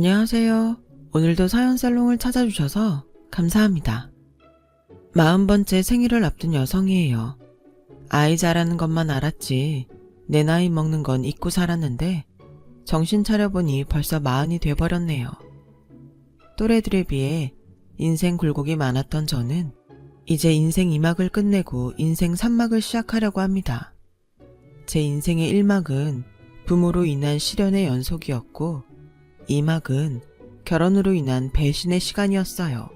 안녕하세요. 오늘도 사연살롱을 찾아주셔서 감사합니다. 40번째 생일을 앞둔 여성이에요. 아이 자라는 것만 알았지 내 나이 먹는 건 잊고 살았는데 정신 차려보니 벌써 40이 돼버렸네요. 또래들에 비해 인생 굴곡이 많았던 저는 이제 인생 2막을 끝내고 인생 3막을 시작하려고 합니다. 제 인생의 1막은 부모로 인한 시련의 연속이었고 2막은 결혼으로 인한 배신의 시간이었어요.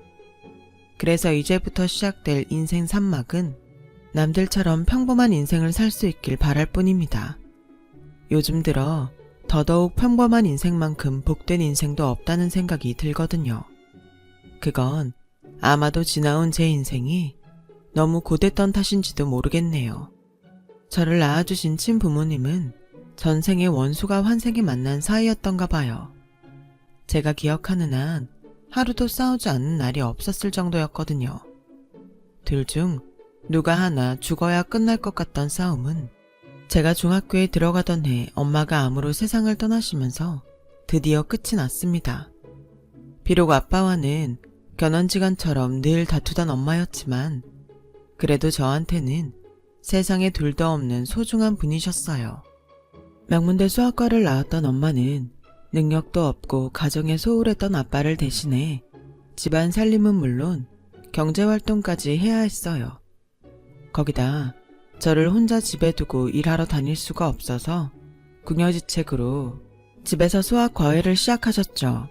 그래서 이제부터 시작될 인생 3막은 남들처럼 평범한 인생을 살 수 있길 바랄 뿐입니다. 요즘 들어 더더욱 평범한 인생만큼 복된 인생도 없다는 생각이 들거든요. 그건 아마도 지나온 제 인생이 너무 고됐던 탓인지도 모르겠네요. 저를 낳아주신 친부모님은 전생의 원수가 환생에 만난 사이였던가 봐요. 제가 기억하는 한 하루도 싸우지 않는 날이 없었을 정도였거든요. 둘 중 누가 하나 죽어야 끝날 것 같던 싸움은 제가 중학교에 들어가던 해 엄마가 암으로 세상을 떠나시면서 드디어 끝이 났습니다. 비록 아빠와는 견원지간처럼 늘 다투던 엄마였지만 그래도 저한테는 세상에 둘도 없는 소중한 분이셨어요. 명문대 수학과를 나왔던 엄마는 능력도 없고 가정에 소홀했던 아빠를 대신해 집안 살림은 물론 경제활동까지 해야 했어요. 거기다 저를 혼자 집에 두고 일하러 다닐 수가 없어서 궁여지책으로 집에서 수학 과외를 시작하셨죠.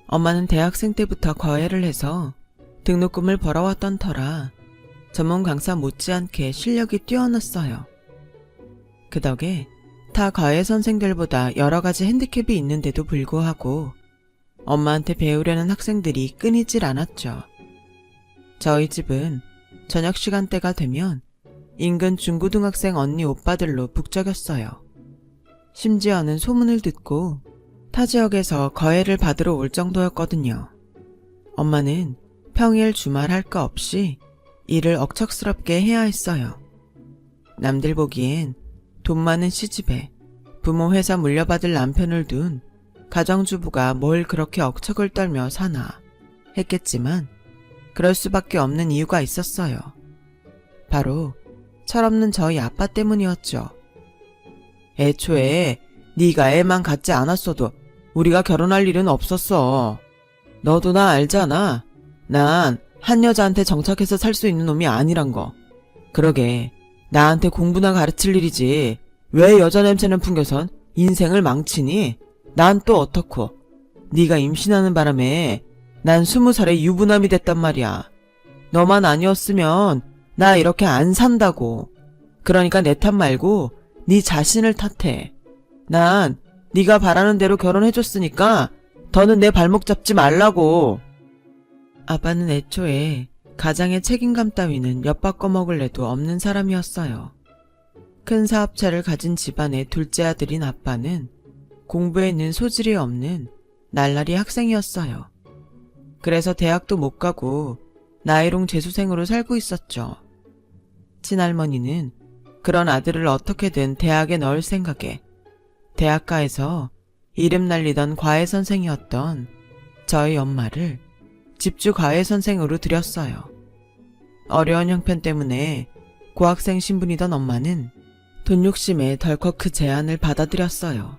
엄마는 대학생 때부터 과외를 해서 등록금을 벌어왔던 터라 전문 강사 못지않게 실력이 뛰어났어요. 그 덕에 타 과외 선생들보다 여러가지 핸디캡이 있는데도 불구하고 엄마한테 배우려는 학생들이 끊이질 않았죠. 저희 집은 저녁 시간대가 되면 인근 중고등학생 언니 오빠들로 북적였어요. 심지어는 소문을 듣고 타 지역에서 과외를 받으러 올 정도였거든요. 엄마는 평일 주말 할 거 없이 일을 억척스럽게 해야 했어요. 남들 보기엔 돈 많은 시집에 부모 회사 물려받을 남편을 둔 가정주부가 뭘 그렇게 억척을 떨며 사나 했겠지만 그럴 수밖에 없는 이유가 있었어요. 바로 철없는 저희 아빠 때문이었죠. 애초에 네가 애만 갖지 않았어도 우리가 결혼할 일은 없었어. 너도 나 알잖아. 난 한 여자한테 정착해서 살 수 있는 놈이 아니란 거. 그러게 나한테 공부나 가르칠 일이지 왜 여자 냄새는 풍겨선 인생을 망치니? 난 또 어떻고. 네가 임신하는 바람에 난 20살에 유부남이 됐단 말이야. 너만 아니었으면 나 이렇게 안 산다고. 그러니까 내 탓 말고 네 자신을 탓해. 난 네가 바라는 대로 결혼해줬으니까 더는 내 발목 잡지 말라고. 아빠는 애초에 가장의 책임감 따위는 엿바꿔 먹을래도 없는 사람이었어요. 큰 사업체를 가진 집안의 둘째 아들인 아빠는 공부에는 소질이 없는 날라리 학생이었어요. 그래서 대학도 못 가고 나이롱 재수생으로 살고 있었죠. 친할머니는 그런 아들을 어떻게든 대학에 넣을 생각에 대학가에서 이름 날리던 과외 선생이었던 저희 엄마를 집주 과외 선생으로 들였어요. 어려운 형편 때문에 고학생 신분이던 엄마는 돈 욕심에 덜컥 그 제안을 받아들였어요.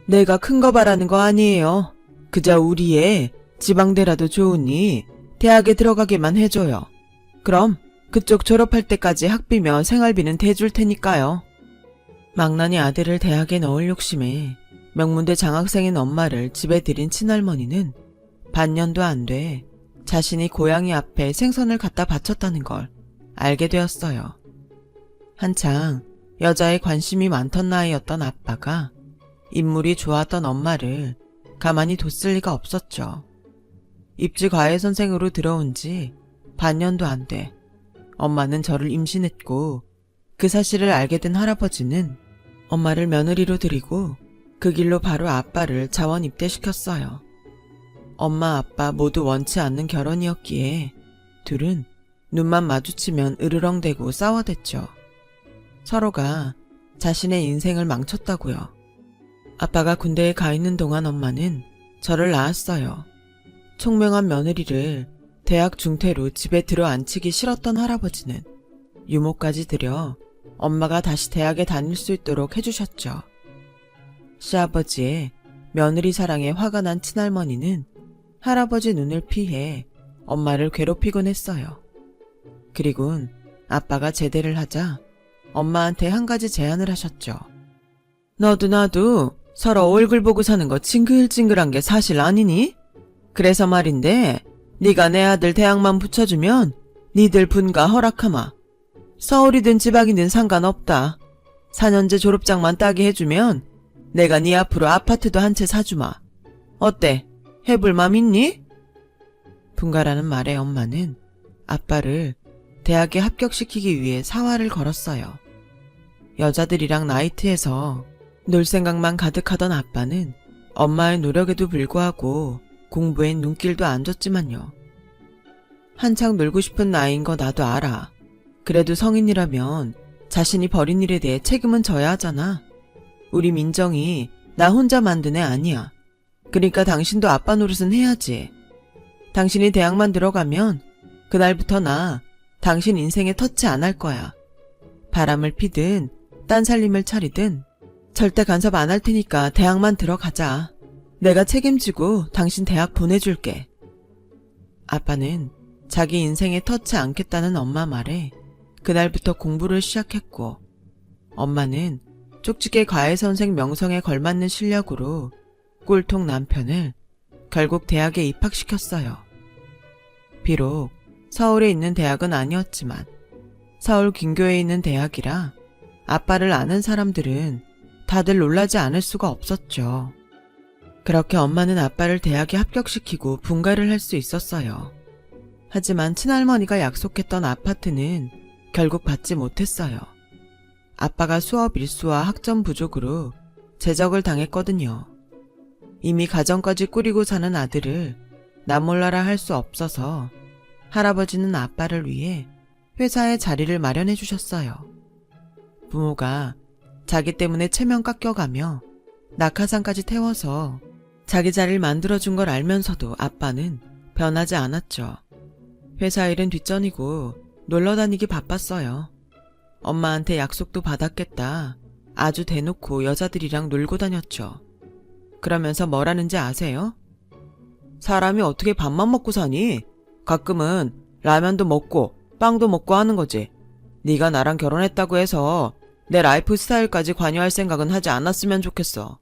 내가 큰 거 바라는 거 아니에요. 그저 우리 애 지방대라도 좋으니 대학에 들어가게만 해줘요. 그럼 그쪽 졸업할 때까지 학비며 생활비는 대줄 테니까요. 망나니 아들을 대학에 넣을 욕심에 명문대 장학생인 엄마를 집에 들인 친할머니는 반년도 안 돼 자신이 고양이 앞에 생선을 갖다 바쳤다는 걸 알게 되었어요. 한창 여자에 관심이 많던 나이였던 아빠가 인물이 좋았던 엄마를 가만히 뒀을 리가 없었죠. 입지 과외 선생으로 들어온 지 반년도 안 돼 엄마는 저를 임신했고 그 사실을 알게 된 할아버지는 엄마를 며느리로 들이고 그 길로 바로 아빠를 자원 입대시켰어요. 엄마 아빠 모두 원치 않는 결혼이었기에 둘은 눈만 마주치면 으르렁대고 싸워댔죠. 서로가 자신의 인생을 망쳤다고요. 아빠가 군대에 가 있는 동안 엄마는 저를 낳았어요. 총명한 며느리를 대학 중퇴로 집에 들어앉히기 싫었던 할아버지는 유모까지 들여 엄마가 다시 대학에 다닐 수 있도록 해주셨죠. 시아버지의 며느리 사랑에 화가 난 친할머니는 할아버지 눈을 피해 엄마를 괴롭히곤 했어요. 그리곤 아빠가 제대를 하자 엄마한테 한 가지 제안을 하셨죠. 너도 나도 서로 얼굴 보고 사는 거 징글징글한 게 사실 아니니? 그래서 말인데 네가 내 아들 대학만 붙여주면 니들 분가 허락하마. 서울이든 지방이든 상관없다. 4년제 졸업장만 따게 해주면 내가 네 앞으로 아파트도 한 채 사주마. 어때? 해볼 맘 있니? 분가라는 말에 엄마는 아빠를 대학에 합격시키기 위해 사활을 걸었어요. 여자들이랑 나이트에서 놀 생각만 가득하던 아빠는 엄마의 노력에도 불구하고 공부엔 눈길도 안 줬지만요. 한창 놀고 싶은 나이인 거 나도 알아. 그래도 성인이라면 자신이 벌인 일에 대해 책임은 져야 하잖아. 우리 민정이 나 혼자 만든 애 아니야. 그러니까 당신도 아빠 노릇은 해야지. 당신이 대학만 들어가면 그날부터 나 당신 인생에 터치 안 할 거야. 바람을 피든 딴 살림을 차리든 절대 간섭 안 할 테니까 대학만 들어가자. 내가 책임지고 당신 대학 보내줄게. 아빠는 자기 인생에 터치 않겠다는 엄마 말에 그날부터 공부를 시작했고, 엄마는 쪽집게 과외선생 명성에 걸맞는 실력으로 꼴통 남편을 결국 대학에 입학시켰어요. 비록 서울에 있는 대학은 아니었지만 서울 근교에 있는 대학이라 아빠를 아는 사람들은 다들 놀라지 않을 수가 없었죠. 그렇게 엄마는 아빠를 대학에 합격시키고 분가를 할 수 있었어요. 하지만 친할머니가 약속했던 아파트는 결국 받지 못했어요. 아빠가 수업 일수와 학점 부족으로 제적을 당했거든요. 이미 가정까지 꾸리고 사는 아들을 나몰라라 할 수 없어서 할아버지는 아빠를 위해 회사에 자리를 마련해 주셨어요. 부모가 자기 때문에 체면 깎여가며 낙하산까지 태워서 자기 자리를 만들어준 걸 알면서도 아빠는 변하지 않았죠. 회사 일은 뒷전이고 놀러 다니기 바빴어요. 엄마한테 약속도 받았겠다. 아주 대놓고 여자들이랑 놀고 다녔죠. 그러면서 뭐라는지 아세요? 사람이 어떻게 밥만 먹고 사니? 가끔은 라면도 먹고 빵도 먹고 하는 거지. 네가 나랑 결혼했다고 해서 내 라이프 스타일까지 관여할 생각은 하지 않았으면 좋겠어.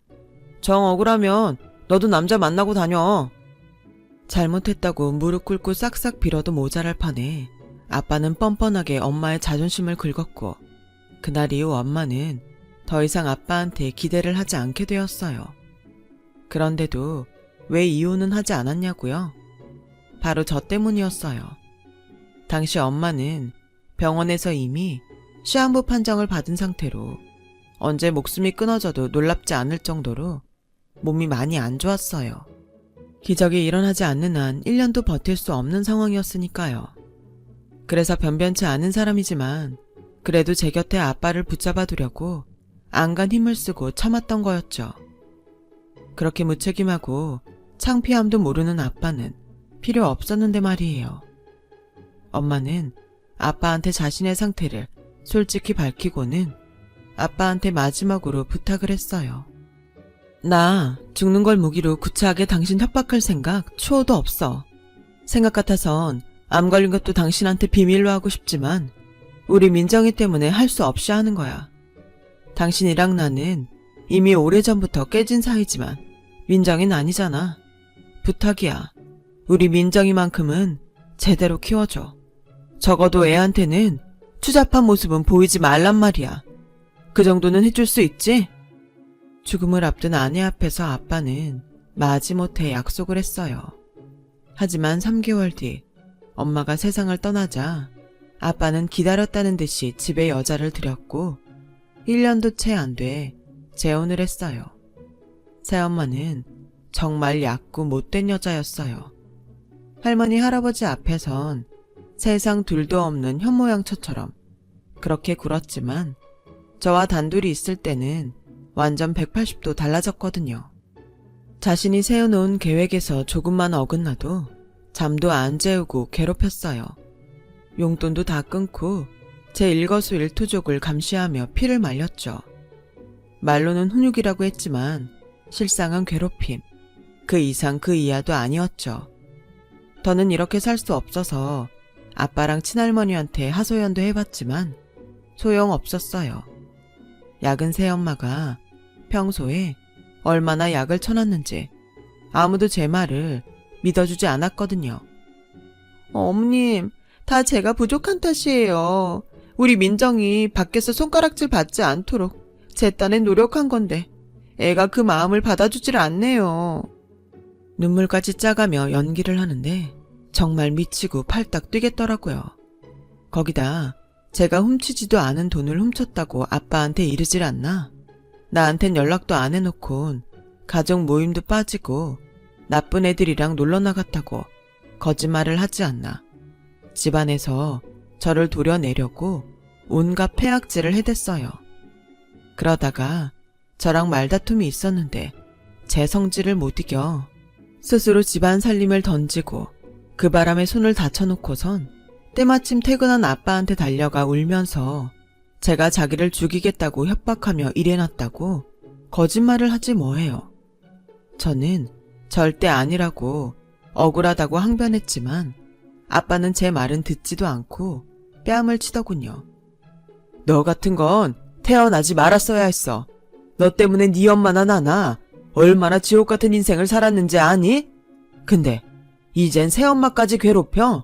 정 억울하면 너도 남자 만나고 다녀. 잘못했다고 무릎 꿇고 싹싹 빌어도 모자랄 판에 아빠는 뻔뻔하게 엄마의 자존심을 긁었고, 그날 이후 엄마는 더 이상 아빠한테 기대를 하지 않게 되었어요. 그런데도 왜 이혼은 하지 않았냐고요? 바로 저 때문이었어요. 당시 엄마는 병원에서 이미 시한부 판정을 받은 상태로 언제 목숨이 끊어져도 놀랍지 않을 정도로 몸이 많이 안 좋았어요. 기적이 일어나지 않는 한 1년도 버틸 수 없는 상황이었으니까요. 그래서 변변치 않은 사람이지만 그래도 제 곁에 아빠를 붙잡아 두려고 안간 힘을 쓰고 참았던 거였죠. 그렇게 무책임하고 창피함도 모르는 아빠는 필요 없었는데 말이에요. 엄마는 아빠한테 자신의 상태를 솔직히 밝히고는 아빠한테 마지막으로 부탁을 했어요. 나 죽는 걸 무기로 구차하게 당신 협박할 생각 추호도 없어. 생각 같아선 암 걸린 것도 당신한테 비밀로 하고 싶지만 우리 민정이 때문에 할 수 없이 하는 거야. 당신이랑 나는 이미 오래전부터 깨진 사이지만 민정이는 아니잖아. 부탁이야. 우리 민정이만큼은 제대로 키워줘. 적어도 애한테는 추잡한 모습은 보이지 말란 말이야. 그 정도는 해줄 수 있지? 죽음을 앞둔 아내 앞에서 아빠는 마지못해 약속을 했어요. 하지만 3개월 뒤 엄마가 세상을 떠나자 아빠는 기다렸다는 듯이 집에 여자를 들였고 1년도 채 안 돼 재혼을 했어요. 새엄마는 정말 얕고 못된 여자였어요. 할머니 할아버지 앞에선 세상 둘도 없는 현모양처처럼 그렇게 굴었지만 저와 단둘이 있을 때는 완전 180도 달라졌거든요. 자신이 세워놓은 계획에서 조금만 어긋나도 잠도 안 재우고 괴롭혔어요. 용돈도 다 끊고 제 일거수일투족을 감시하며 피를 말렸죠. 말로는 훈육이라고 했지만 실상은 괴롭힘, 그 이상 그 이하도 아니었죠. 더는 이렇게 살 수 없어서 아빠랑 친할머니한테 하소연도 해봤지만 소용없었어요. 약은 새엄마가 평소에 얼마나 약을 쳐놨는지 아무도 제 말을 믿어주지 않았거든요. 어머님, 다 제가 부족한 탓이에요. 우리 민정이 밖에서 손가락질 받지 않도록 제 딴에 노력한 건데 애가 그 마음을 받아주질 않네요. 눈물까지 짜가며 연기를 하는데 정말 미치고 팔딱 뛰겠더라고요. 거기다 제가 훔치지도 않은 돈을 훔쳤다고 아빠한테 이르질 않나? 나한텐 연락도 안 해놓곤 가족 모임도 빠지고 나쁜 애들이랑 놀러 나갔다고 거짓말을 하지 않나? 집안에서 저를 도려내려고 온갖 폐악질을 해댔어요. 그러다가 저랑 말다툼이 있었는데 제 성질을 못 이겨 스스로 집안 살림을 던지고 그 바람에 손을 다쳐놓고선 때마침 퇴근한 아빠한테 달려가 울면서 제가 자기를 죽이겠다고 협박하며 일해놨다고 거짓말을 하지 뭐해요. 저는 절대 아니라고 억울하다고 항변했지만 아빠는 제 말은 듣지도 않고 뺨을 치더군요. 너 같은 건 태어나지 말았어야 했어. 너 때문에 네 엄마나 나나 얼마나 지옥 같은 인생을 살았는지 아니? 근데 이젠 새엄마까지 괴롭혀?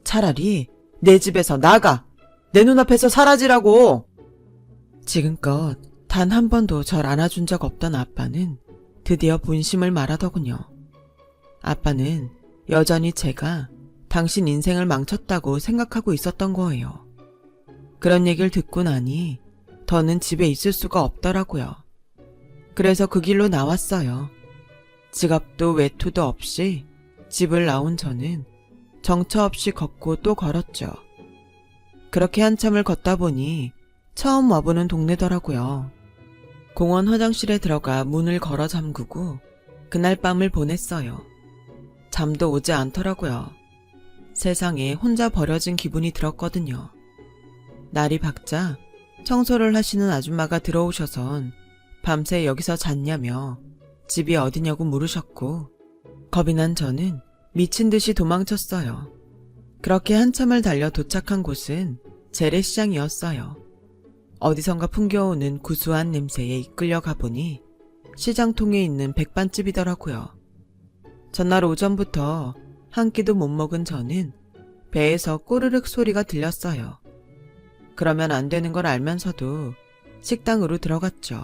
차라리 내 집에서 나가! 내 눈앞에서 사라지라고! 지금껏 단 한 번도 절 안아준 적 없던 아빠는 드디어 본심을 말하더군요. 아빠는 여전히 제가 당신 인생을 망쳤다고 생각하고 있었던 거예요. 그런 얘기를 듣고 나니 더는 집에 있을 수가 없더라고요. 그래서 그 길로 나왔어요. 지갑도 외투도 없이 집을 나온 저는 정처 없이 걷고 또 걸었죠. 그렇게 한참을 걷다 보니 처음 와보는 동네더라고요. 공원 화장실에 들어가 문을 걸어 잠그고 그날 밤을 보냈어요. 잠도 오지 않더라고요. 세상에 혼자 버려진 기분이 들었거든요. 날이 밝자 청소를 하시는 아줌마가 들어오셔선 밤새 여기서 잤냐며 집이 어디냐고 물으셨고 겁이 난 저는 미친 듯이 도망쳤어요. 그렇게 한참을 달려 도착한 곳은 재래시장이었어요. 어디선가 풍겨오는 구수한 냄새에 이끌려 가보니 시장통에 있는 백반집이더라고요. 전날 오전부터 한 끼도 못 먹은 저는 배에서 꼬르륵 소리가 들렸어요. 그러면 안 되는 걸 알면서도 식당으로 들어갔죠.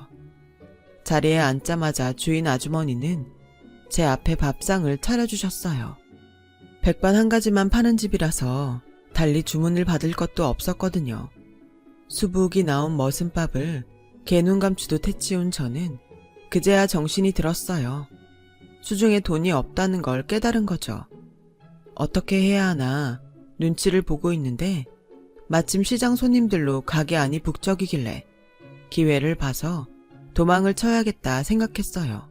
자리에 앉자마자 주인 아주머니는 제 앞에 밥상을 차려주셨어요. 백반 한 가지만 파는 집이라서 달리 주문을 받을 것도 없었거든요. 수북이 나온 머슴밥을 개눈 감추도 태치운 저는 그제야 정신이 들었어요. 수중에 돈이 없다는 걸 깨달은 거죠. 어떻게 해야 하나 눈치를 보고 있는데 마침 시장 손님들로 가게 안이 북적이길래 기회를 봐서 도망을 쳐야겠다 생각했어요.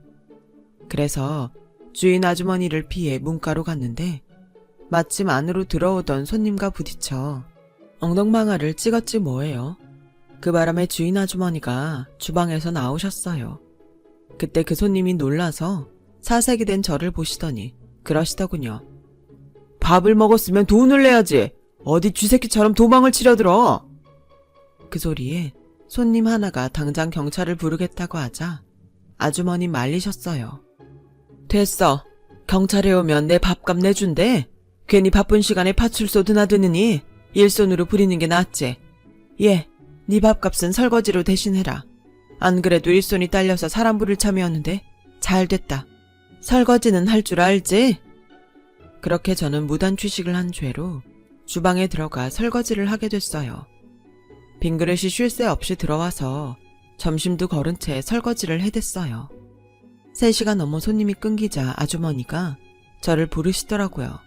그래서 주인 아주머니를 피해 문가로 갔는데 마침 안으로 들어오던 손님과 부딪혀 엉덩방아를 찍었지 뭐예요. 그 바람에 주인 아주머니가 주방에서 나오셨어요. 그때 그 손님이 놀라서 사색이 된 저를 보시더니 그러시더군요. 밥을 먹었으면 돈을 내야지. 어디 쥐새끼처럼 도망을 치려들어. 그 소리에 손님 하나가 당장 경찰을 부르겠다고 하자 아주머니 말리셨어요. 됐어. 경찰에 오면 내 밥값 내준대. 괜히 바쁜 시간에 파출소 드나드느니 일손으로 부리는 게 낫지. 예, 네 밥값은 설거지로 대신해라. 안 그래도 일손이 딸려서 사람 부릴 참이었는데 잘 됐다. 설거지는 할 줄 알지? 그렇게 저는 무단 취식을 한 죄로 주방에 들어가 설거지를 하게 됐어요. 빈 그릇이 쉴 새 없이 들어와서 점심도 거른 채 설거지를 해댔어요. 3시가 넘어 손님이 끊기자 아주머니가 저를 부르시더라고요.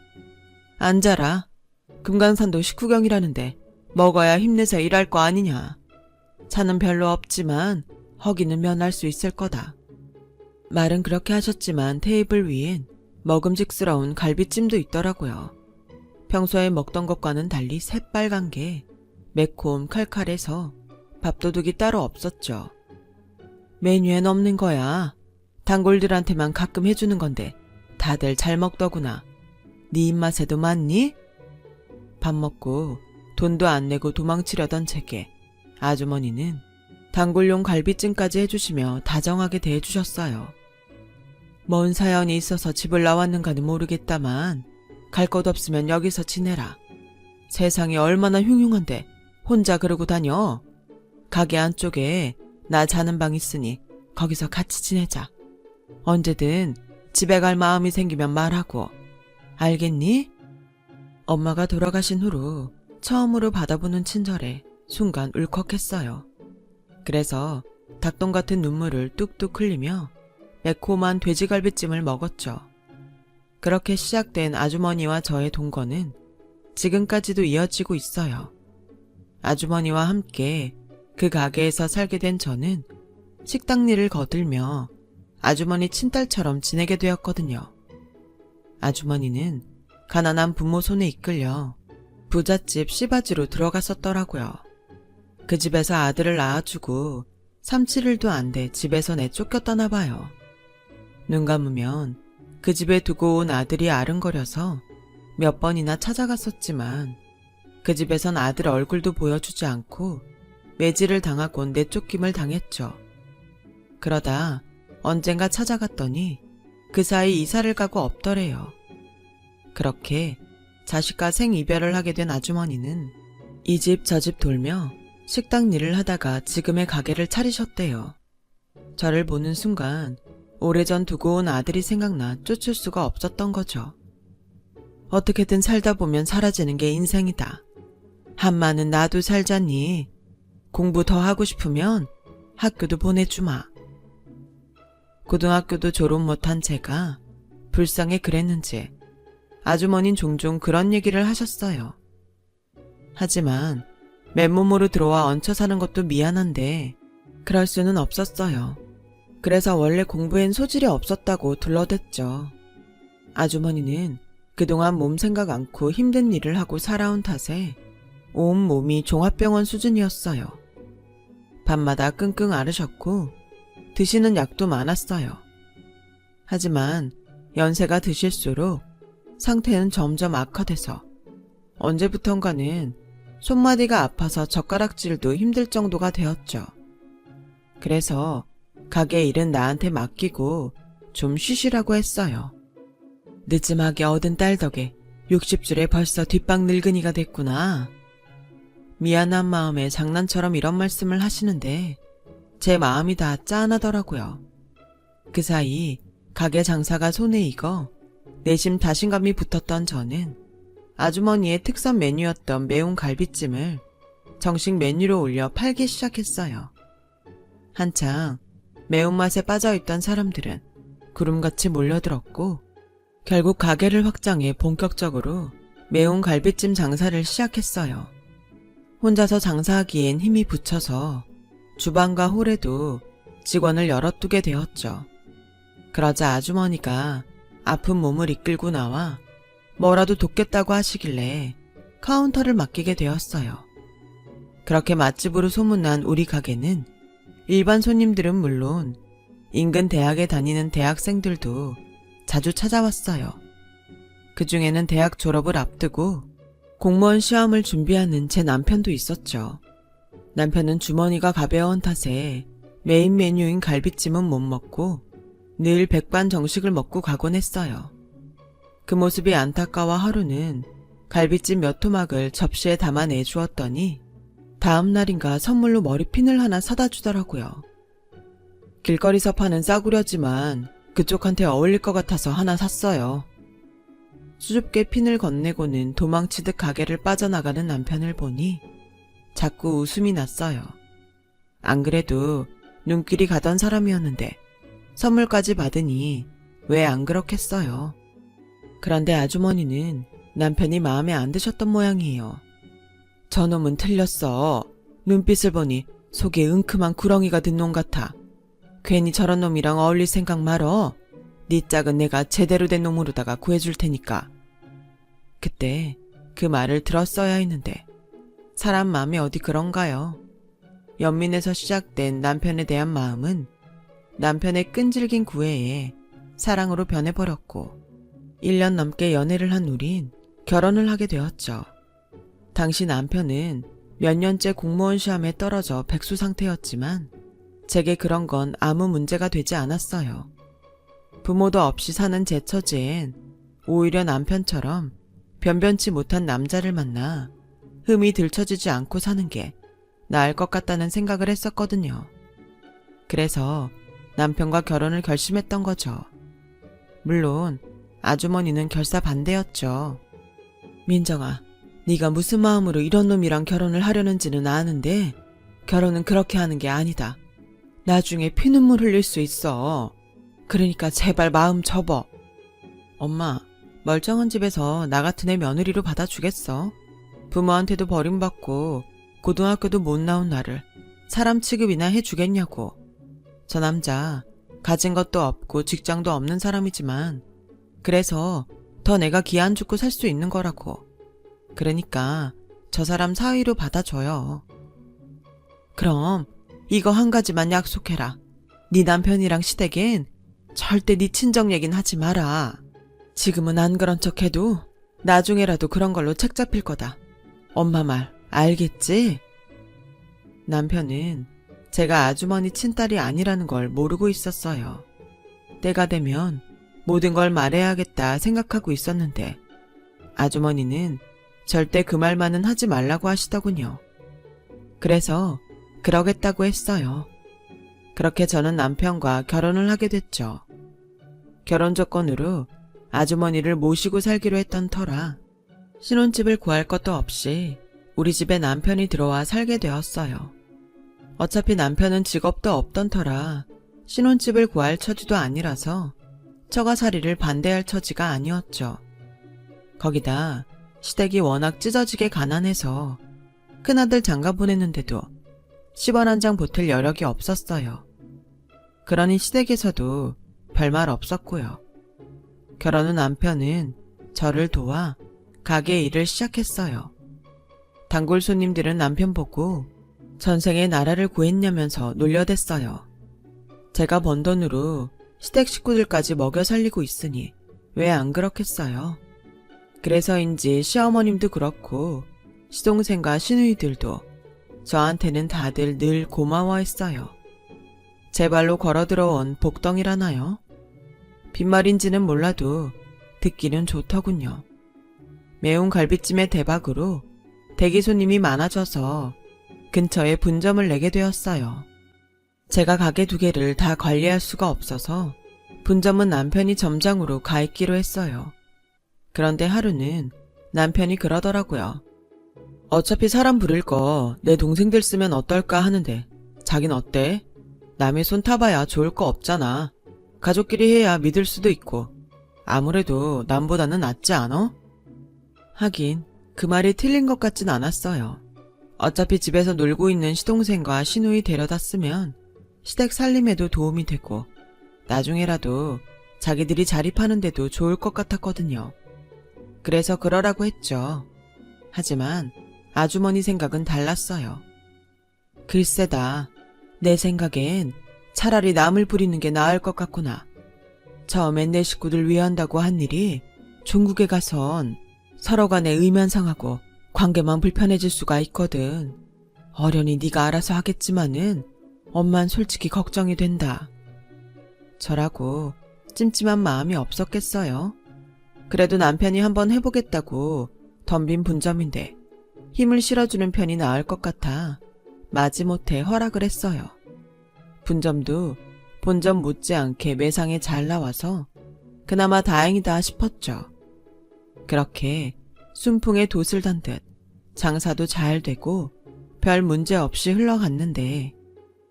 앉아라. 금강산도 식후경이라는데 먹어야 힘내서 일할 거 아니냐. 차는 별로 없지만 허기는 면할 수 있을 거다. 말은 그렇게 하셨지만 테이블 위엔 먹음직스러운 갈비찜도 있더라고요. 평소에 먹던 것과는 달리 새빨간 게 매콤 칼칼해서 밥도둑이 따로 없었죠. 메뉴엔 없는 거야. 단골들한테만 가끔 해주는 건데 다들 잘 먹더구나. 네 입맛에도 맞니? 밥 먹고 돈도 안 내고 도망치려던 제게 아주머니는 단골용 갈비찜까지 해주시며 다정하게 대해주셨어요. 뭔 사연이 있어서 집을 나왔는가는 모르겠다만 갈 곳 없으면 여기서 지내라. 세상이 얼마나 흉흉한데 혼자 그러고 다녀. 가게 안쪽에 나 자는 방 있으니 거기서 같이 지내자. 언제든 집에 갈 마음이 생기면 말하고. 알겠니? 엄마가 돌아가신 후로 처음으로 받아보는 친절에 순간 울컥했어요. 그래서 닭똥 같은 눈물을 뚝뚝 흘리며 매콤한 돼지갈비찜을 먹었죠. 그렇게 시작된 아주머니와 저의 동거는 지금까지도 이어지고 있어요. 아주머니와 함께 그 가게에서 살게 된 저는 식당 일을 거들며 아주머니 친딸처럼 지내게 되었거든요. 아주머니는 가난한 부모 손에 이끌려 부잣집 씨바지로 들어갔었더라고요. 그 집에서 아들을 낳아주고 3-7일도 안 돼 집에서 내쫓겼다나 봐요. 눈 감으면 그 집에 두고 온 아들이 아른거려서 몇 번이나 찾아갔었지만 그 집에선 아들 얼굴도 보여주지 않고 매질을 당하곤 내쫓김을 당했죠. 그러다 언젠가 찾아갔더니 그 사이 이사를 가고 없더래요. 그렇게 자식과 생이별을 하게 된 아주머니는 이 집 저 집 돌며 식당 일을 하다가 지금의 가게를 차리셨대요. 저를 보는 순간 오래전 두고 온 아들이 생각나 쫓을 수가 없었던 거죠. 어떻게든 살다 보면 사라지는 게 인생이다. 한마는 나도 살자니. 공부 더 하고 싶으면 학교도 보내주마. 고등학교도 졸업 못한 제가 불쌍해 그랬는지 아주머니는 종종 그런 얘기를 하셨어요. 하지만 맨몸으로 들어와 얹혀 사는 것도 미안한데 그럴 수는 없었어요. 그래서 원래 공부엔 소질이 없었다고 둘러댔죠. 아주머니는 그동안 몸 생각 않고 힘든 일을 하고 살아온 탓에 온 몸이 종합병원 수준이었어요. 밤마다 끙끙 앓으셨고 드시는 약도 많았어요. 하지만 연세가 드실수록 상태는 점점 악화돼서 언제부턴가는 손마디가 아파서 젓가락질도 힘들 정도가 되었죠. 그래서 가게 일은 나한테 맡기고 좀 쉬시라고 했어요. 늦음하게 얻은 딸 덕에 60줄에 벌써 뒷방 늙은이가 됐구나. 미안한 마음에 장난처럼 이런 말씀을 하시는데 제 마음이 다 짠하더라고요. 그 사이 가게 장사가 손에 익어 내심 자신감이 붙었던 저는 아주머니의 특선 메뉴였던 매운 갈비찜을 정식 메뉴로 올려 팔기 시작했어요. 한창 매운맛에 빠져있던 사람들은 구름같이 몰려들었고 결국 가게를 확장해 본격적으로 매운 갈비찜 장사를 시작했어요. 혼자서 장사하기엔 힘이 붙여서 주방과 홀에도 직원을 여럿 두게 되었죠. 그러자 아주머니가 아픈 몸을 이끌고 나와 뭐라도 돕겠다고 하시길래 카운터를 맡기게 되었어요. 그렇게 맛집으로 소문난 우리 가게는 일반 손님들은 물론 인근 대학에 다니는 대학생들도 자주 찾아왔어요. 그 중에는 대학 졸업을 앞두고 공무원 시험을 준비하는 제 남편도 있었죠. 남편은 주머니가 가벼운 탓에 메인 메뉴인 갈비찜은 못 먹고 늘 백반 정식을 먹고 가곤 했어요. 그 모습이 안타까워 하루는 갈비찜 몇 토막을 접시에 담아내 주었더니 다음 날인가 선물로 머리핀을 하나 사다 주더라고요. 길거리서 파는 싸구려지만 그쪽한테 어울릴 것 같아서 하나 샀어요. 수줍게 핀을 건네고는 도망치듯 가게를 빠져나가는 남편을 보니 자꾸 웃음이 났어요. 안 그래도 눈길이 가던 사람이었는데 선물까지 받으니 왜 안 그렇겠어요. 그런데 아주머니는 남편이 마음에 안 드셨던 모양이에요. 저놈은 틀렸어. 눈빛을 보니 속에 은큼한 구렁이가 든 놈 같아. 괜히 저런 놈이랑 어울릴 생각 말어. 네 짝은 내가 제대로 된 놈으로다가 구해줄 테니까. 그때 그 말을 들었어야 했는데 사람 마음이 어디 그런가요? 연민에서 시작된 남편에 대한 마음은 남편의 끈질긴 구애에 사랑으로 변해버렸고 1년 넘게 연애를 한 우린 결혼을 하게 되었죠. 당시 남편은 몇 년째 공무원 시험에 떨어져 백수 상태였지만 제게 그런 건 아무 문제가 되지 않았어요. 부모도 없이 사는 제 처지엔 오히려 남편처럼 변변치 못한 남자를 만나 흠이 들춰지지 않고 사는 게 나을 것 같다는 생각을 했었거든요. 그래서 남편과 결혼을 결심했던 거죠. 물론 아주머니는 결사 반대였죠. 민정아, 네가 무슨 마음으로 이런 놈이랑 결혼을 하려는지는 아는데 결혼은 그렇게 하는 게 아니다. 나중에 피눈물 흘릴 수 있어. 그러니까 제발 마음 접어. 엄마, 멀쩡한 집에서 나 같은 애 며느리로 받아주겠어. 부모한테도 버림받고 고등학교도 못 나온 나를 사람 취급이나 해주겠냐고. 저 남자 가진 것도 없고 직장도 없는 사람이지만 그래서 더 내가 기 안 죽고 살 수 있는 거라고. 그러니까 저 사람 사위로 받아줘요. 그럼 이거 한 가지만 약속해라. 네 남편이랑 시댁엔 절대 네 친정 얘긴 하지 마라. 지금은 안 그런 척해도 나중에라도 그런 걸로 책 잡힐 거다. 엄마 말 알겠지? 남편은 제가 아주머니 친딸이 아니라는 걸 모르고 있었어요. 때가 되면 모든 걸 말해야겠다 생각하고 있었는데 아주머니는 절대 그 말만은 하지 말라고 하시더군요. 그래서 그러겠다고 했어요. 그렇게 저는 남편과 결혼을 하게 됐죠. 결혼 조건으로 아주머니를 모시고 살기로 했던 터라 신혼집을 구할 것도 없이 우리 집에 남편이 들어와 살게 되었어요. 어차피 남편은 직업도 없던 터라 신혼집을 구할 처지도 아니라서 처가살이를 반대할 처지가 아니었죠. 거기다 시댁이 워낙 찢어지게 가난해서 큰아들 장가 보냈는데도 10원 한 장 보탤 여력이 없었어요. 그러니 시댁에서도 별말 없었고요. 결혼 후 남편은 저를 도와 가게 일을 시작했어요. 단골 손님들은 남편 보고 전생에 나라를 구했냐면서 놀려댔어요. 제가 번 돈으로 시댁 식구들까지 먹여 살리고 있으니 왜 안 그렇겠어요? 그래서인지 시어머님도 그렇고 시동생과 시누이들도 저한테는 다들 늘 고마워했어요. 제 발로 걸어 들어온 복덩이라나요? 빈말인지는 몰라도 듣기는 좋더군요. 매운 갈비찜의 대박으로 대기 손님이 많아져서 근처에 분점을 내게 되었어요. 제가 가게 2개를 다 관리할 수가 없어서 분점은 남편이 점장으로 가 있기로 했어요. 그런데 하루는 남편이 그러더라고요. 어차피 사람 부릴 거 내 동생들 쓰면 어떨까 하는데 자긴 어때? 남의 손 타봐야 좋을 거 없잖아. 가족끼리 해야 믿을 수도 있고 아무래도 남보다는 낫지 않아? 하긴 그 말이 틀린 것 같진 않았어요. 어차피 집에서 놀고 있는 시동생과 시누이 데려다 쓰면 시댁 살림에도 도움이 되고 나중에라도 자기들이 자립하는 데도 좋을 것 같았거든요. 그래서 그러라고 했죠. 하지만 아주머니 생각은 달랐어요. 글쎄다. 내 생각엔 차라리 남을 부리는 게 나을 것 같구나. 처음엔 내 식구들 위한다고 한 일이 종국에 가선 서로 간에 의면 상하고 관계만 불편해질 수가 있거든. 어련히 네가 알아서 하겠지만은 엄만 솔직히 걱정이 된다. 저라고 찜찜한 마음이 없었겠어요. 그래도 남편이 한번 해보겠다고 덤빈 분점인데 힘을 실어주는 편이 나을 것 같아 마지못해 허락을 했어요. 분점도 본점 못지않게 매상에 잘 나와서 그나마 다행이다 싶었죠. 그렇게 순풍에 돛을 단 듯 장사도 잘 되고 별 문제 없이 흘러갔는데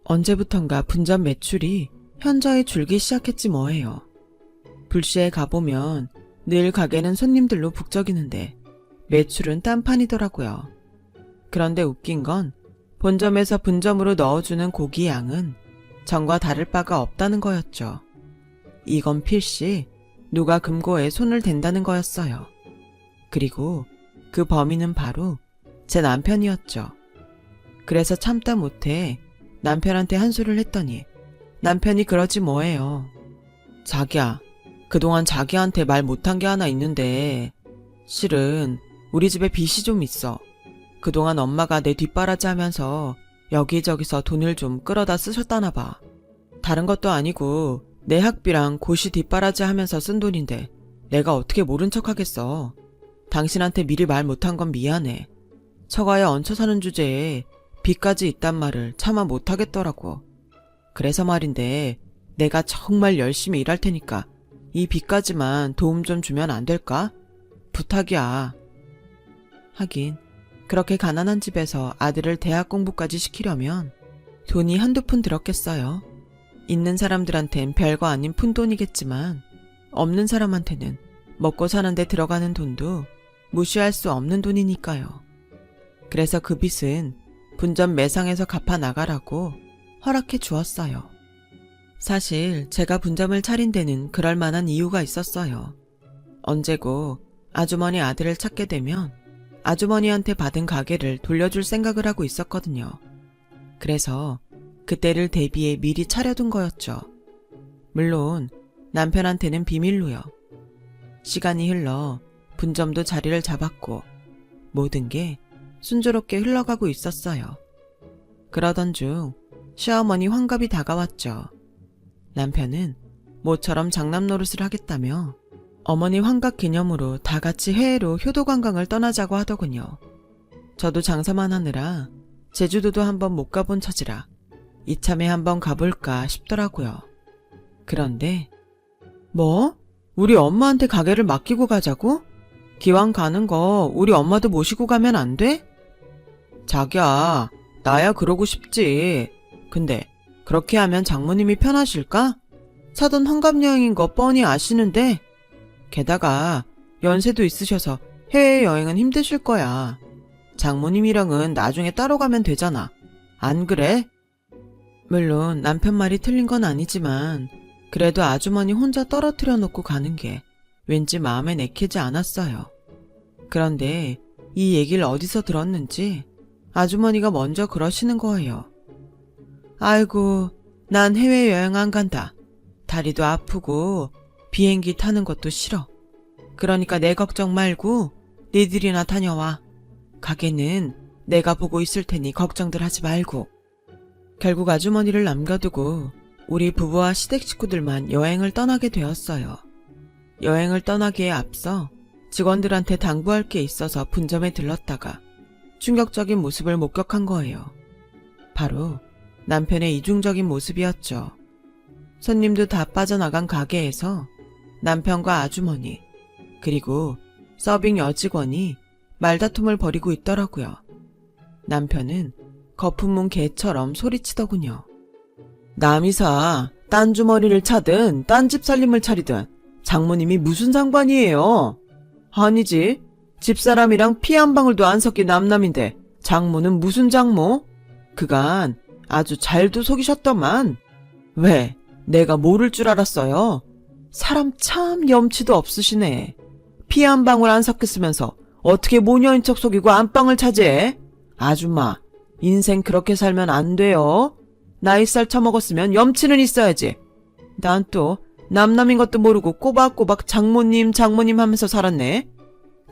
언제부턴가 분점 매출이 현저히 줄기 시작했지 뭐예요. 불시에 가보면 늘 가게는 손님들로 북적이는데 매출은 딴판이더라고요. 그런데 웃긴 건 본점에서 분점으로 넣어주는 고기 양은 전과 다를 바가 없다는 거였죠. 이건 필시 누가 금고에 손을 댄다는 거였어요. 그리고 그 범인은 바로 제 남편이었죠. 그래서 참다 못해 남편한테 한 소리를 했더니 남편이 그러지 뭐예요. 자기야, 그동안 자기한테 말 못한 게 하나 있는데 실은 우리 집에 빚이 좀 있어. 그동안 엄마가 내 뒷바라지 하면서 여기저기서 돈을 좀 끌어다 쓰셨다나 봐. 다른 것도 아니고 내 학비랑 고시 뒷바라지 하면서 쓴 돈인데 내가 어떻게 모른 척 하겠어. 당신한테 미리 말 못한 건 미안해. 처가에 얹혀 사는 주제에 빚까지 있단 말을 차마 못하겠더라고. 그래서 말인데 내가 정말 열심히 일할 테니까 이 빚까지만 도움 좀 주면 안 될까? 부탁이야. 하긴 그렇게 가난한 집에서 아들을 대학 공부까지 시키려면 돈이 한두 푼 들었겠어요. 있는 사람들한텐 별거 아닌 푼돈이겠지만 없는 사람한테는 먹고 사는데 들어가는 돈도 무시할 수 없는 돈이니까요. 그래서 그 빚은 분점 매상에서 갚아 나가라고 허락해 주었어요. 사실 제가 분점을 차린 데는 그럴 만한 이유가 있었어요. 언제고 아주머니 아들을 찾게 되면 아주머니한테 받은 가게를 돌려줄 생각을 하고 있었거든요. 그래서 그때를 대비해 미리 차려둔 거였죠. 물론 남편한테는 비밀로요. 시간이 흘러 분점도 자리를 잡았고 모든 게 순조롭게 흘러가고 있었어요. 그러던 중 시어머니 환갑이 다가왔죠. 남편은 모처럼 장남 노릇을 하겠다며 어머니 환갑 기념으로 다 같이 해외로 효도 관광을 떠나자고 하더군요. 저도 장사만 하느라 제주도도 한번 못 가본 처지라 이참에 한번 가볼까 싶더라고요. 그런데 뭐? 우리 엄마한테 가게를 맡기고 가자고? 기왕 가는 거 우리 엄마도 모시고 가면 안 돼? 자기야, 나야 그러고 싶지. 근데 그렇게 하면 장모님이 편하실까? 사돈 환갑여행인 거 뻔히 아시는데 게다가 연세도 있으셔서 해외여행은 힘드실 거야. 장모님이랑은 나중에 따로 가면 되잖아. 안 그래? 물론 남편 말이 틀린 건 아니지만 그래도 아주머니 혼자 떨어뜨려 놓고 가는 게 왠지 마음에 내키지 않았어요. 그런데 이 얘기를 어디서 들었는지 아주머니가 먼저 그러시는 거예요. 아이고, 난 해외여행 안 간다. 다리도 아프고 비행기 타는 것도 싫어. 그러니까 내 걱정 말고 니들이나 다녀와. 가게는 내가 보고 있을 테니 걱정들 하지 말고. 결국 아주머니를 남겨두고 우리 부부와 시댁 식구들만 여행을 떠나게 되었어요. 여행을 떠나기에 앞서 직원들한테 당부할 게 있어서 분점에 들렀다가 충격적인 모습을 목격한 거예요. 바로 남편의 이중적인 모습이었죠. 손님도 다 빠져나간 가게에서 남편과 아주머니 그리고 서빙 여직원이 말다툼을 벌이고 있더라고요. 남편은 거품문 개처럼 소리치더군요. 남이사 딴 주머니를 차든 딴 집 살림을 차리든 장모님이 무슨 상관이에요? 아니지, 집사람이랑 피 한 방울도 안 섞인 남남인데 장모는 무슨 장모? 그간 아주 잘도 속이셨더만. 왜, 내가 모를 줄 알았어요? 사람 참 염치도 없으시네. 피 한 방울 안 섞였으면서 어떻게 모녀인 척 속이고 안방을 차지해? 아줌마, 인생 그렇게 살면 안 돼요. 나이살 처먹었으면 염치는 있어야지. 난 또 남남인 것도 모르고 꼬박꼬박 장모님 장모님 하면서 살았네.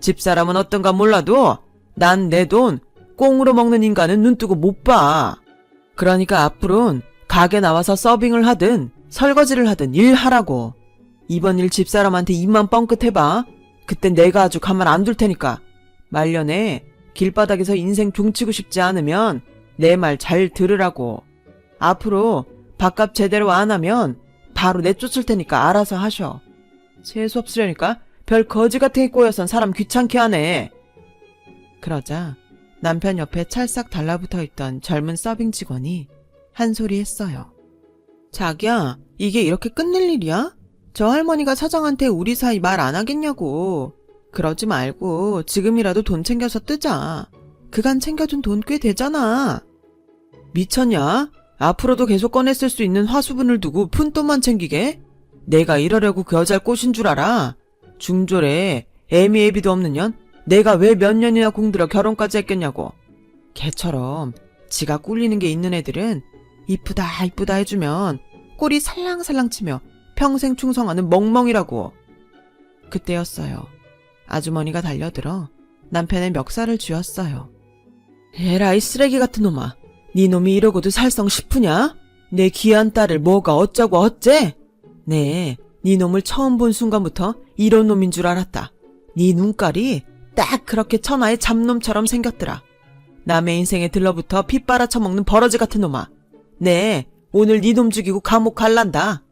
집사람은 어떤가 몰라도 난 내 돈 꽁으로 먹는 인간은 눈뜨고 못 봐. 그러니까 앞으로는 가게 나와서 서빙을 하든 설거지를 하든 일하라고. 이번 일 집사람한테 입만 뻥끗 해봐. 그땐 내가 아주 가만 안 둘 테니까. 말년에 길바닥에서 인생 종치고 싶지 않으면 내 말 잘 들으라고. 앞으로 밥값 제대로 안 하면 바로 내쫓을 테니까 알아서 하셔. 재수 없으려니까 별 거지 같은 게 꼬여선 사람 귀찮게 하네. 그러자 남편 옆에 찰싹 달라붙어 있던 젊은 서빙 직원이 한 소리 했어요. 자기야, 이게 이렇게 끝낼 일이야? 저 할머니가 사장한테 우리 사이 말 안 하겠냐고. 그러지 말고 지금이라도 돈 챙겨서 뜨자. 그간 챙겨준 돈 꽤 되잖아. 미쳤냐? 앞으로도 계속 꺼냈을 수 있는 화수분을 두고 푼돈만 챙기게? 내가 이러려고 그 여자를 꼬신 줄 알아? 중졸에 애미애비도 없는 년? 내가 왜 몇 년이나 공들여 결혼까지 했겠냐고. 걔처럼 지가 꿀리는 게 있는 애들은 이쁘다 이쁘다 해주면 꼬리 살랑살랑 치며 평생 충성하는 멍멍이라고. 그때였어요. 아주머니가 달려들어 남편의 멱살을 쥐었어요. 에라이 쓰레기 같은 놈아. 네 놈이 이러고도 살성 싶으냐? 내 귀한 딸을 뭐가 어쩌고 어째? 네 놈을 처음 본 순간부터 이런 놈인 줄 알았다. 네 눈깔이 딱 그렇게 천하의 잡놈처럼 생겼더라. 남의 인생에 들러붙어 피 빨아쳐먹는 버러지 같은 놈아. 네 오늘 네 놈 죽이고 감옥 갈란다.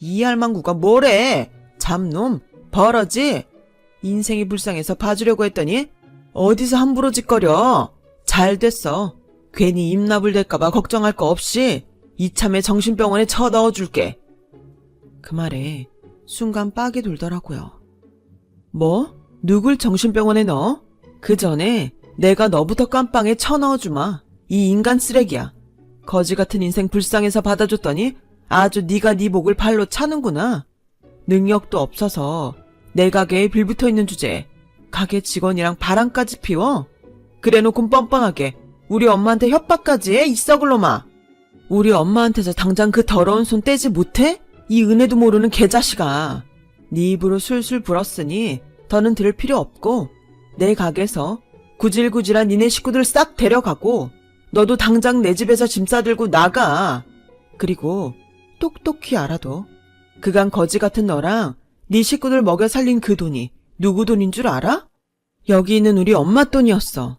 이 할망구가 뭐래? 잡놈? 버러지? 인생이 불쌍해서 봐주려고 했더니 어디서 함부로 짓거려. 잘 됐어. 괜히 입나불 될까봐 걱정할 거 없이 이참에 정신병원에 쳐 넣어줄게. 그 말에 순간 빡이 돌더라고요. 뭐? 누굴 정신병원에 넣어? 그 전에 내가 너부터 깜빵에 쳐 넣어주마. 이 인간 쓰레기야. 거지 같은 인생 불쌍해서 받아줬더니 아주 네가 네 목을 발로 차는구나. 능력도 없어서 내 가게에 빌붙어 있는 주제에 가게 직원이랑 바람까지 피워? 그래놓고 뻔뻔하게 우리 엄마한테 협박까지 해? 이 썩을 놈아. 우리 엄마한테서 당장 그 더러운 손 떼지 못해? 이 은혜도 모르는 개자식아. 네 입으로 술술 불었으니 더는 들을 필요 없고 내 가게에서 구질구질한 니네 식구들 싹 데려가고 너도 당장 내 집에서 짐 싸들고 나가. 그리고 똑똑히 알아도 그간 거지 같은 너랑 네 식구들 먹여 살린 그 돈이 누구 돈인 줄 알아? 여기 있는 우리 엄마 돈이었어.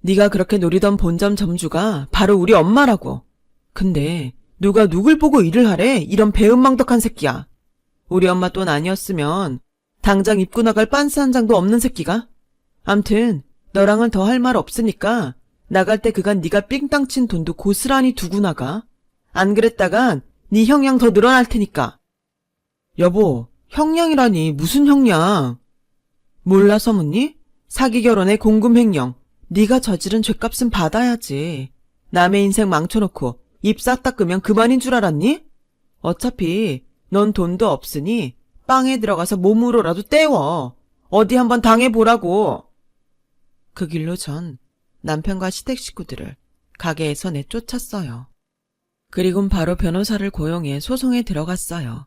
네가 그렇게 노리던 본점 점주가 바로 우리 엄마라고. 근데 누가 누굴 보고 일을 하래? 이런 배은망덕한 새끼야. 우리 엄마 돈 아니었으면 당장 입고 나갈 빤스 한 장도 없는 새끼가. 암튼 너랑은 더 할 말 없으니까 나갈 때 그간 네가 삥땅 친 돈도 고스란히 두고 나가. 안 그랬다간 네 형량 더 늘어날 테니까. 여보, 형량이라니 무슨 형량? 몰라서 묻니? 사기 결혼의 공금횡령. 네가 저지른 죗값은 받아야지. 남의 인생 망쳐놓고 입 싹 닦으면 그만인 줄 알았니? 어차피 넌 돈도 없으니 빵에 들어가서 몸으로라도 때워. 어디 한번 당해보라고. 그 길로 전 남편과 시댁 식구들을 가게에서 내쫓았어요. 그리곤 바로 변호사를 고용해 소송에 들어갔어요.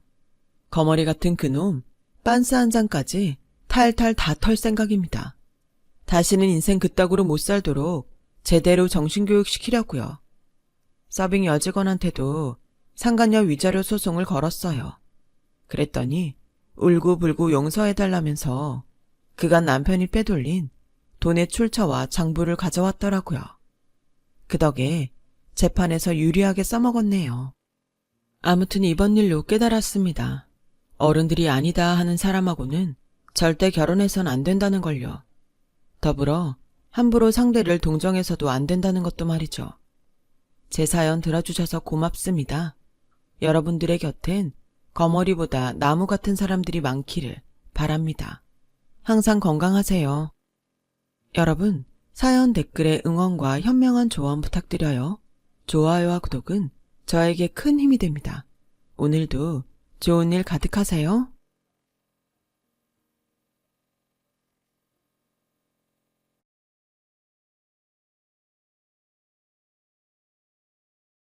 거머리 같은 그놈 빤스 한 장까지 탈탈 다 털 생각입니다. 다시는 인생 그따구로 못 살도록 제대로 정신교육 시키려고요. 서빙 여직원한테도 상간녀 위자료 소송을 걸었어요. 그랬더니 울고불고 용서해달라면서 그간 남편이 빼돌린 돈의 출처와 장부를 가져왔더라고요. 그 덕에 재판에서 유리하게 써먹었네요. 아무튼 이번 일로 깨달았습니다. 어른들이 아니다 하는 사람하고는 절대 결혼해선 안 된다는 걸요. 더불어 함부로 상대를 동정해서도 안 된다는 것도 말이죠. 제 사연 들어주셔서 고맙습니다. 여러분들의 곁엔 거머리보다 나무 같은 사람들이 많기를 바랍니다. 항상 건강하세요. 여러분, 사연 댓글에 응원과 현명한 조언 부탁드려요. 좋아요와 구독은 저에게 큰 힘이 됩니다. 오늘도 좋은 일 가득하세요.